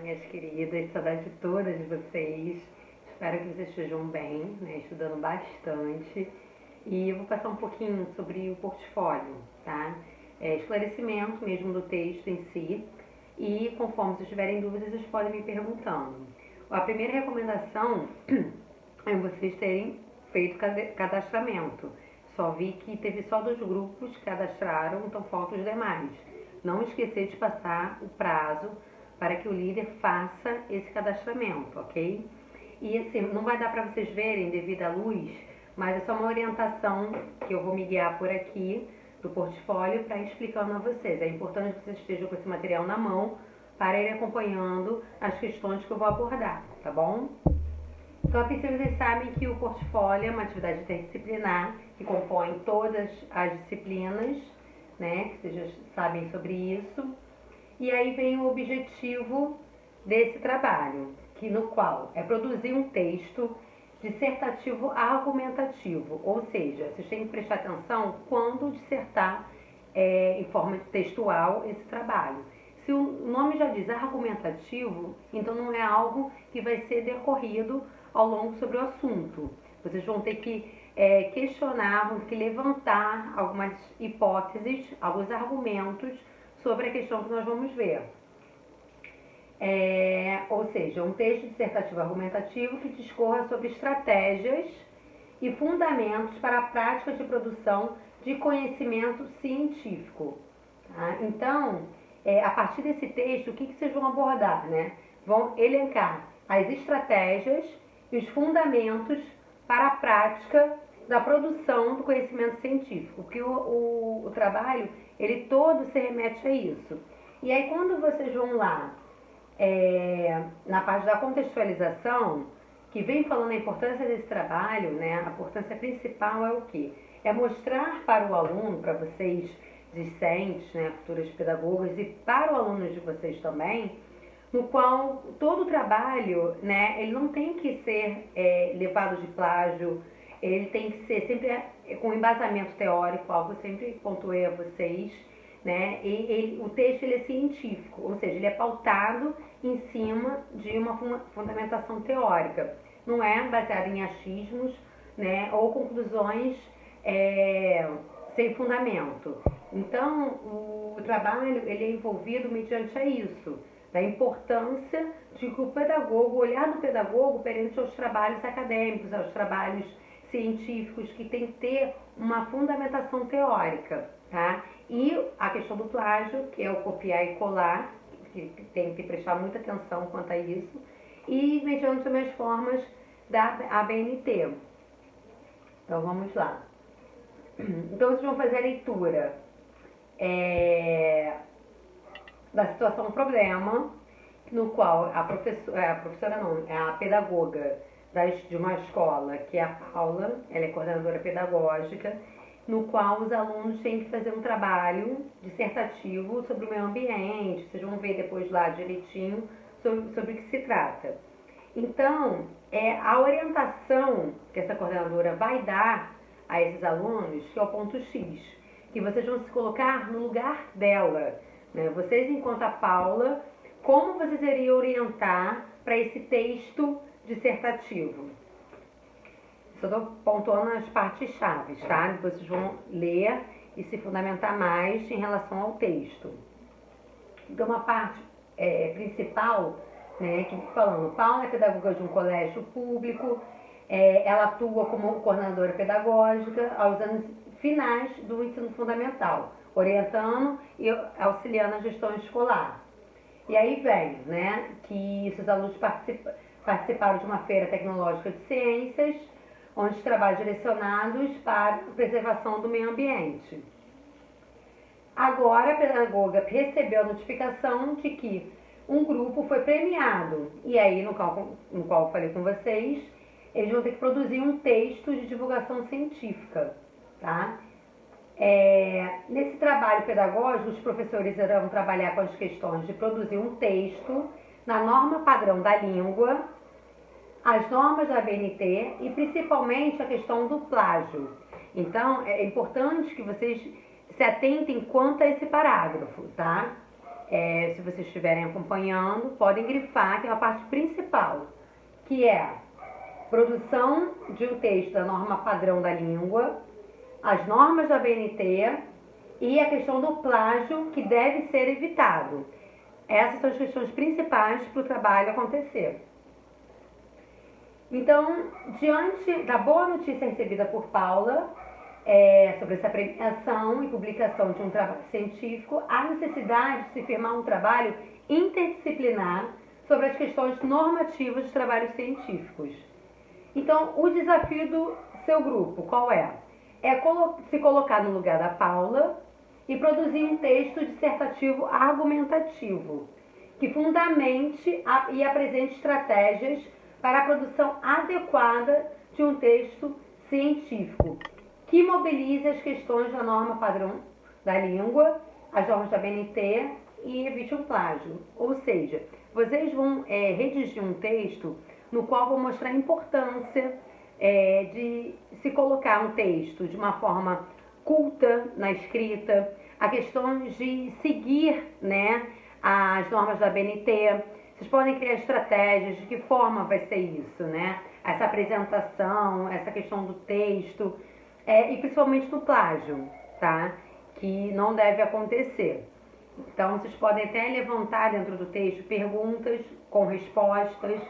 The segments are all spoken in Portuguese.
minhas queridas, saudade de todas vocês. Espero que vocês estejam bem, né? Estudando bastante. E eu vou passar um pouquinho sobre o portfólio, tá? Esclarecimento mesmo do texto em si. E conforme vocês tiverem dúvidas, vocês podem me perguntando. A primeira recomendação é vocês terem feito cadastramento. Só vi que teve só 2 grupos que cadastraram, então faltam os demais. Não esquecer de passar o prazo para que o líder faça esse cadastramento, ok? E assim, não vai dar para vocês verem devido à luz, mas é só uma orientação que eu vou me guiar por aqui do portfólio para ir explicando a vocês. É importante que vocês estejam com esse material na mão para ir acompanhando as questões que eu vou abordar, tá bom? Então, a princípio, vocês sabem que o portfólio é uma atividade interdisciplinar que compõe todas as disciplinas, né? Que vocês já sabem sobre isso. E aí vem o objetivo desse trabalho, no qual é produzir um texto dissertativo argumentativo, ou seja, vocês têm que prestar atenção quando dissertar em forma textual esse trabalho. Se o nome já diz argumentativo, então não é algo que vai ser decorrido ao longo sobre o assunto. Vocês vão ter que questionar, vão ter que levantar algumas hipóteses, alguns argumentos sobre a questão que nós vamos ver. Ou seja, um texto dissertativo argumentativo que discorra sobre estratégias e fundamentos para a prática de produção de conhecimento científico. Tá? Então, a partir desse texto, o que vocês vão abordar? Né? Vão elencar as estratégias e os fundamentos para a prática da produção do conhecimento científico, porque o trabalho, ele todo se remete a isso. E aí, quando vocês vão lá, na parte da contextualização, que vem falando a importância desse trabalho, né? A importância principal é o quê? É mostrar para o aluno, para vocês discentes, né, futuras pedagogas, e para o aluno de vocês também, no qual todo o trabalho, né, ele não tem que ser levado de plágio, ele tem que ser sempre com embasamento teórico, algo que eu sempre pontuei a vocês, né? O texto ele é científico, ou seja, ele é pautado em cima de uma fundamentação teórica, não é baseado em achismos, né, ou conclusões sem fundamento. Então, o trabalho ele é envolvido mediante a isso, da importância de que o pedagogo, o olhar do pedagogo perante aos trabalhos acadêmicos, aos trabalhos científicos, que tem que ter uma fundamentação teórica, tá? E a questão do plágio, que é o copiar e colar, que tem que prestar muita atenção quanto a isso, e mediante também as formas da ABNT. Então, vamos lá. Então, vocês vão fazer a leitura da situação problema, no qual a professora não, é a pedagoga de uma escola, que é a Paula, ela é coordenadora pedagógica, no qual os alunos têm que fazer um trabalho dissertativo sobre o meio ambiente, vocês vão ver depois lá direitinho sobre o que se trata. Então, a orientação que essa coordenadora vai dar a esses alunos, que é o ponto X, que vocês vão se colocar no lugar dela, né? Vocês, enquanto a Paula, como vocês iriam orientar para esse texto dissertativo? Só estou pontuando as partes chaves, tá? Depois vocês vão ler e se fundamentar mais em relação ao texto. Então, uma parte principal, né, que falando, Paula é pedagoga de um colégio público, ela atua como coordenadora pedagógica aos anos finais do ensino fundamental, orientando e auxiliando a gestão escolar. E aí vem, né, que esses alunos participaram de uma feira tecnológica de ciências, onde trabalham direcionados para a preservação do meio ambiente. Agora a pedagoga recebeu a notificação de que um grupo foi premiado, e aí no qual eu falei com vocês, eles vão ter que produzir um texto de divulgação científica, tá? Nesse trabalho pedagógico, os professores irão trabalhar com as questões de produzir um texto na norma padrão da língua, as normas da ABNT e principalmente a questão do plágio. Então, é importante que vocês se atentem quanto a esse parágrafo, tá? se vocês estiverem acompanhando, podem grifar, que é a parte principal, que é produção de um texto da norma padrão da língua, as normas da BNT e a questão do plágio, que deve ser evitado. Essas são as questões principais para o trabalho acontecer. Então, diante da boa notícia recebida por Paula, sobre essa premiação e publicação de um trabalho científico, há necessidade de se firmar um trabalho interdisciplinar sobre as questões normativas de trabalhos científicos. Então, o desafio do seu grupo, qual é? É se colocar no lugar da Paula e produzir um texto dissertativo argumentativo, que fundamente e apresente estratégias para a produção adequada de um texto científico, que mobilize as questões da norma padrão da língua, as normas da BNT e evite um plágio. Ou seja, vocês vão redigir um texto no qual vão mostrar a importância de se colocar um texto de uma forma culta na escrita, a questão de seguir, né, as normas da BNT. Vocês podem criar estratégias de que forma vai ser isso, né? Essa apresentação, essa questão do texto, e principalmente do plágio, tá? Que não deve acontecer. Então, vocês podem até levantar dentro do texto perguntas com respostas,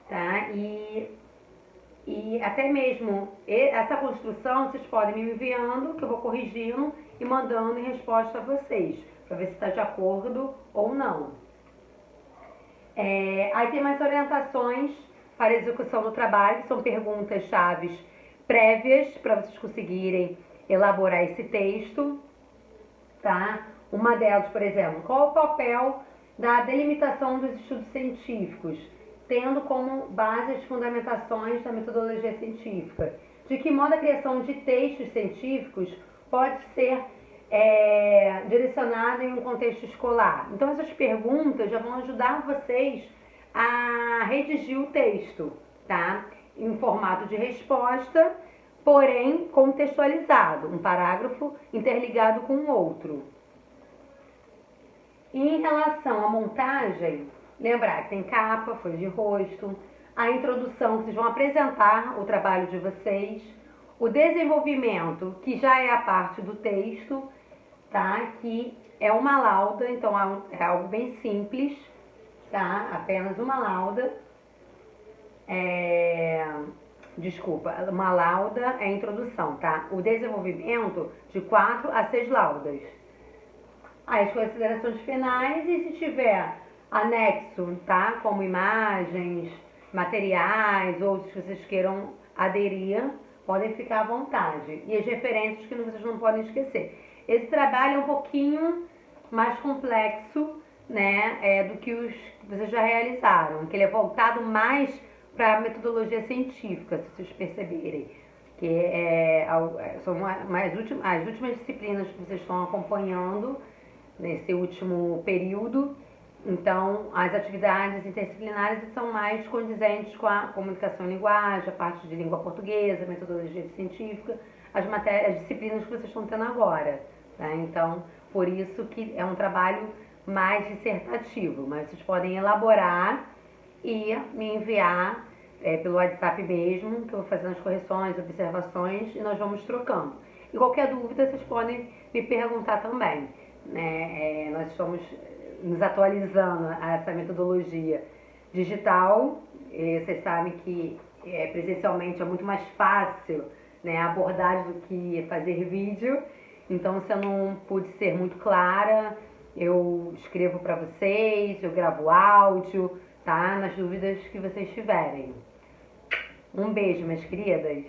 tá? E até mesmo essa construção vocês podem me enviando, que eu vou corrigindo e mandando em resposta a vocês, para ver se está de acordo ou não. Aí tem mais orientações para a execução do trabalho, que são perguntas-chave prévias para vocês conseguirem elaborar esse texto, tá? Uma delas, por exemplo, qual o papel da delimitação dos estudos científicos, tendo como base as fundamentações da metodologia científica? De que modo a criação de textos científicos pode ser direcionada em um contexto escolar? Então, essas perguntas já vão ajudar vocês a redigir o texto, tá? Em formato de resposta, porém contextualizado, um parágrafo interligado com o outro. Em relação à montagem, lembrar que tem capa, folha de rosto, a introdução, que vocês vão apresentar o trabalho de vocês, o desenvolvimento, que já é a parte do texto, tá? Que é uma lauda, então é algo bem simples, tá? Apenas uma lauda. Desculpa, uma lauda é a introdução, tá? O desenvolvimento de 4 a 6 laudas. As considerações finais, e se tiver anexo, tá? Como imagens, materiais, outros que vocês queiram aderir, podem ficar à vontade. E as referências que vocês não podem esquecer. Esse trabalho é um pouquinho mais complexo, né, do que os que vocês já realizaram, que ele é voltado mais para a metodologia científica, se vocês perceberem, que são as últimas disciplinas que vocês estão acompanhando nesse último período. Então, as atividades interdisciplinares são mais condizentes com a comunicação e linguagem, a parte de língua portuguesa, metodologia científica, as disciplinas que vocês estão tendo agora, tá? Então, por isso que é um trabalho mais dissertativo, mas vocês podem elaborar e me enviar pelo WhatsApp mesmo, que eu vou fazendo as correções, observações, e nós vamos trocando. E qualquer dúvida, vocês podem me perguntar também, né? Nós estamos nos atualizando a essa metodologia digital. Vocês sabem que presencialmente é muito mais fácil, né, abordar do que fazer vídeo. Então, se eu não pude ser muito clara, eu escrevo para vocês, eu gravo áudio, tá? Nas dúvidas que vocês tiverem. Um beijo, minhas queridas.